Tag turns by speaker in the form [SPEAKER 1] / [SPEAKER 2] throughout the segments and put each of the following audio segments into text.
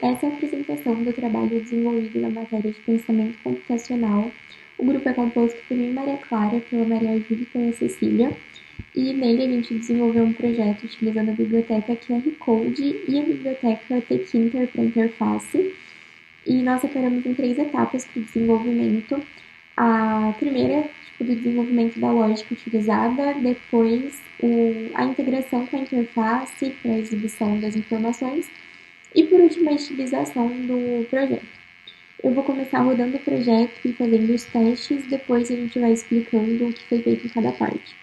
[SPEAKER 1] essa é a apresentação do trabalho desenvolvido na matéria de pensamento computacional. O grupo é composto por mim, Maria Clara, pela Maria Júlia e pela Cecília, e nele a gente desenvolveu um projeto utilizando a biblioteca QR Code e a biblioteca Tkinter para interface. E nós separamos em 3 etapas para o desenvolvimento. A primeira, do desenvolvimento da lógica utilizada, depois a integração com a interface para a exibição das informações e, por último, a utilização do projeto. Eu vou começar rodando o projeto e fazendo os testes, depois a gente vai explicando o que foi feito em cada parte.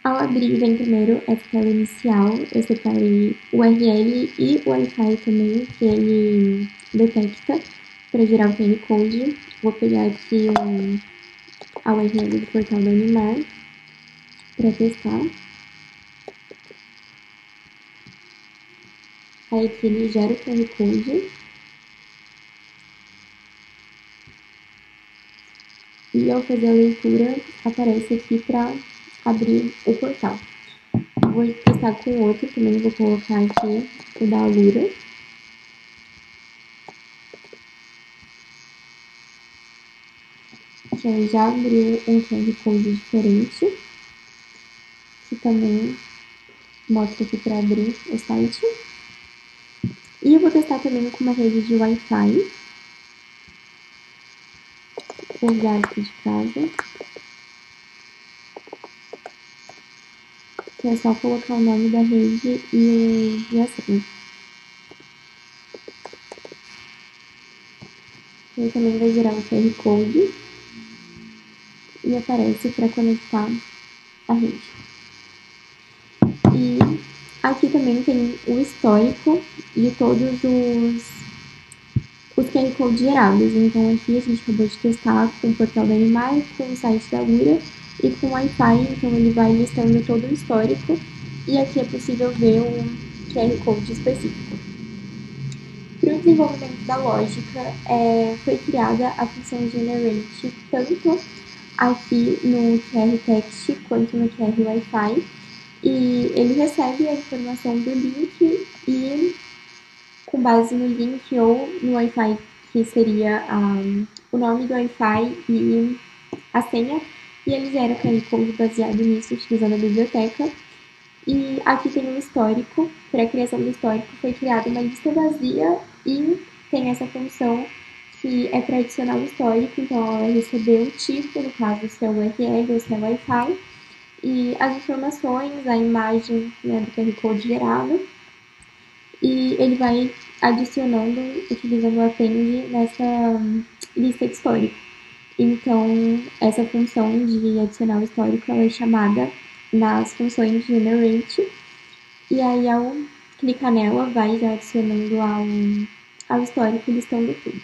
[SPEAKER 1] Ao abrir, vem primeiro essa tela inicial, eu separei o URL e o Wi-Fi também, que ele detecta para gerar o QR Code. Vou pegar aqui a URL do portal da Unimar para testar. Aí aqui ele gera o QR Code. E ao fazer a leitura, aparece aqui para abrir o portal. Vou testar com outro, também vou colocar aqui o da Alura. Que aí já abriu um QR Code diferente, que também mostra aqui para abrir o site. E eu vou testar também com uma rede de Wi-Fi. Vou usar aqui de casa. Que é só colocar o nome da rede e a senha. Ele também vai gerar um QR Code e aparece para conectar a rede. E aqui também tem o histórico de todos os QR Codes gerados. Então aqui a gente acabou de testar com o portal da Unimar, com o site da URA e com o Wi-Fi, então ele vai listando todo o histórico e aqui é possível ver o QR Code específico. Para o desenvolvimento da lógica, foi criada a função generate tanto aqui no QR Text quanto no QR Wi-Fi, e ele recebe a informação do link e, com base no link ou no Wi-Fi, que seria o nome do Wi-Fi e a senha, e ele gera o QR Code baseado nisso, utilizando a biblioteca. E aqui tem um histórico. Para a criação do histórico foi criada uma lista vazia e tem essa função que é para adicionar o histórico, então ela vai receber o tipo, no caso se é o URL ou se é o Wi-Fi, e as informações, a imagem, né, do QR Code gerado, e ele vai adicionando, utilizando o append nessa lista de histórico. Então, essa função de adicionar o histórico ela é chamada nas funções generate, e aí ao clicar nela vai já adicionando ao histórico listando tudo.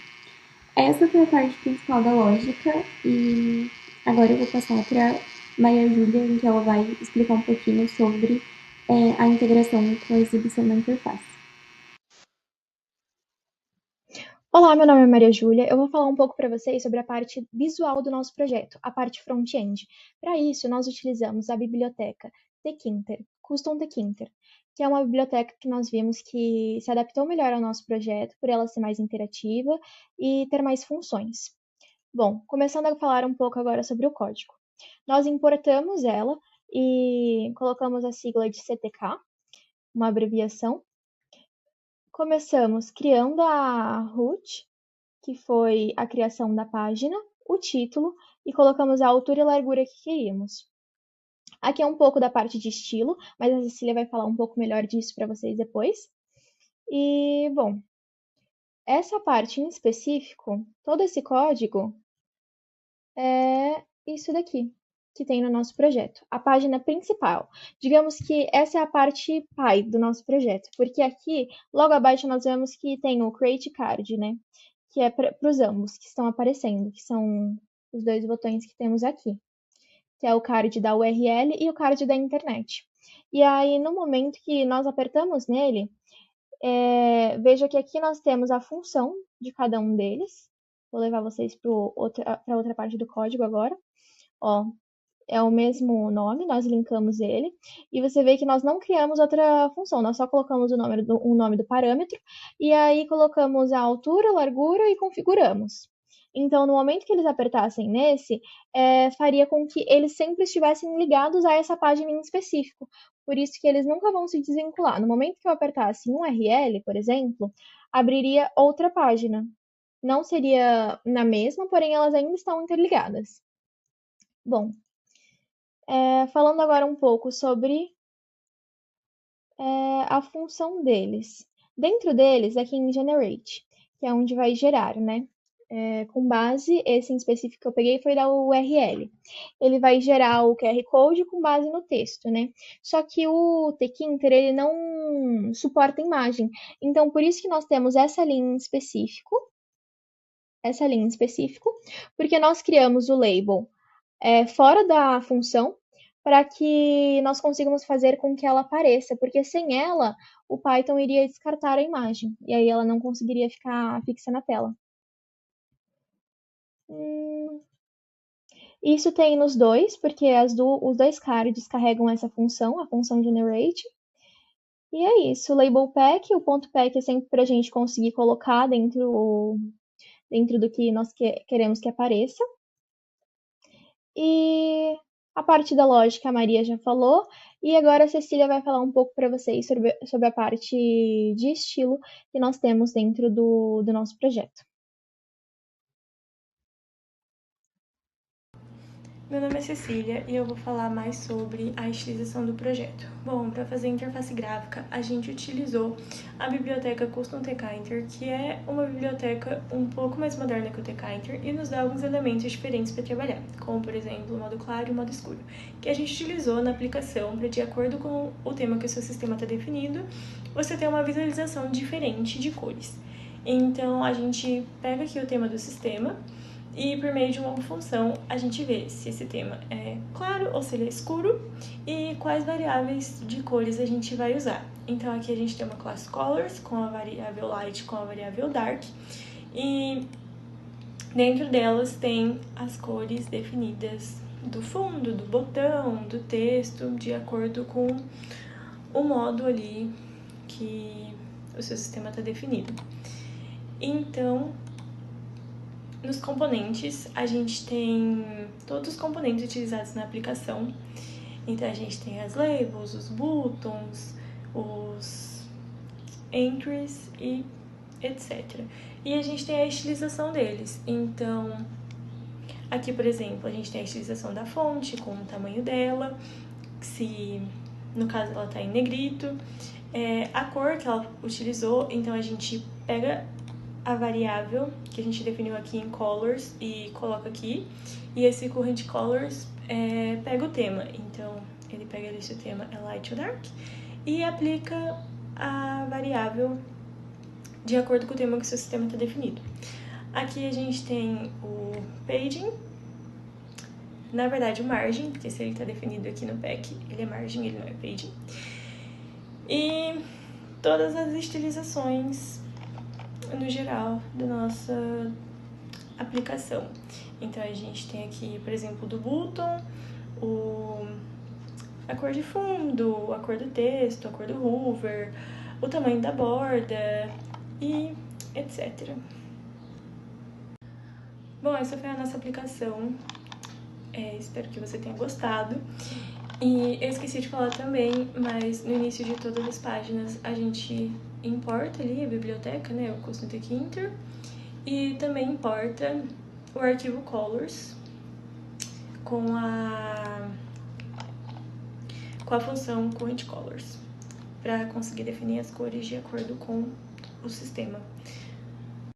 [SPEAKER 1] Essa foi a parte principal da lógica e agora eu vou passar para Maria Júlia, em que ela vai explicar um pouquinho sobre a integração com a exibição da interface.
[SPEAKER 2] Olá, meu nome é Maria Júlia. Eu vou falar um pouco para vocês sobre a parte visual do nosso projeto, a parte front-end. Para isso, nós utilizamos a biblioteca Tkinter, Custom Tkinter, que é uma biblioteca que nós vimos que se adaptou melhor ao nosso projeto, por ela ser mais interativa e ter mais funções. Bom, começando a falar um pouco agora sobre o código. Nós importamos ela e colocamos a sigla de CTK, uma abreviação. Começamos criando a root, que foi a criação da página, o título e colocamos a altura e largura que queríamos. Aqui é um pouco da parte de estilo, mas a Cecília vai falar um pouco melhor disso para vocês depois. E, bom, essa parte em específico, todo esse código é isso daqui que tem no nosso projeto, a página principal. Digamos que essa é a parte pai do nosso projeto, porque aqui, logo abaixo, nós vemos que tem o Create Card, né? Que é para os ambos que estão aparecendo, que são os 2 botões que temos aqui, que é o card da URL e o card da internet. E aí, no momento que nós apertamos nele, veja que aqui nós temos a função de cada um deles. Vou levar vocês para outra parte do código agora. Ó, é o mesmo nome, nós linkamos ele, e você vê que nós não criamos outra função, nós só colocamos o nome do parâmetro, e aí colocamos a altura, a largura e configuramos. Então, no momento que eles apertassem nesse, faria com que eles sempre estivessem ligados a essa página em específico. Por isso que eles nunca vão se desvincular. No momento que eu apertasse um URL, por exemplo, abriria outra página. Não seria na mesma, porém elas ainda estão interligadas. Bom, falando agora um pouco sobre a função deles. Dentro deles, aqui em Generate, que é onde vai gerar, né? Com base, esse em específico que eu peguei foi da URL. Ele vai gerar o QR Code com base no texto, né? Só que o Tkinter, ele não suporta imagem. Então, por isso que nós temos essa linha em específico, porque nós criamos o label fora da função para que nós consigamos fazer com que ela apareça, porque sem ela o Python iria descartar a imagem e aí ela não conseguiria ficar fixa na tela. Isso tem nos dois, porque os dois cards carregam essa função, a função generate. E é isso, o label pack, o ponto pack é sempre para a gente conseguir colocar dentro do que nós queremos que apareça. E a parte da lógica a Maria já falou, e agora a Cecília vai falar um pouco para vocês sobre a parte de estilo que nós temos dentro do nosso projeto.
[SPEAKER 3] Meu nome é Cecília e eu vou falar mais sobre a estilização do projeto. Bom, para fazer a interface gráfica, a gente utilizou a biblioteca Custom Tkinter, que é uma biblioteca um pouco mais moderna que o Tkinter e nos dá alguns elementos diferentes para trabalhar, como por exemplo o modo claro e o modo escuro, que a gente utilizou na aplicação para, de acordo com o tema que o seu sistema está definido, você ter uma visualização diferente de cores. Então, a gente pega aqui o tema do sistema e por meio de uma função a gente vê se esse tema é claro ou se ele é escuro e quais variáveis de cores a gente vai usar. Então aqui a gente tem uma classe colors com a variável light com a variável dark e dentro delas tem as cores definidas do fundo, do botão, do texto, de acordo com o modo ali que o seu sistema está definido. Então, nos componentes, a gente tem todos os componentes utilizados na aplicação. Então, a gente tem as labels, os buttons, os entries e etc. E a gente tem a estilização deles. Então, aqui, por exemplo, a gente tem a estilização da fonte com o tamanho dela, se no caso ela está em negrito, a cor que ela utilizou. Então, a gente pega a variável que a gente definiu aqui em colors e coloca aqui, e esse current colors pega o tema, então ele pega ali se o tema é light ou dark e aplica a variável de acordo com o tema que o seu sistema está definido. Aqui a gente tem o paging, na verdade o margin, porque se ele está definido aqui no pack, ele é margin, ele não é paging, e todas as estilizações no geral da nossa aplicação. Então a gente tem aqui, por exemplo, do button, a cor de fundo, a cor do texto, a cor do hover, o tamanho da borda e etc. Bom, essa foi a nossa aplicação. Espero que você tenha gostado. E eu esqueci de falar também, mas no início de todas as páginas a gente importa ali a biblioteca, né, o Custom Tkinter, e também importa o arquivo colors com a função current colors para conseguir definir as cores de acordo com o sistema.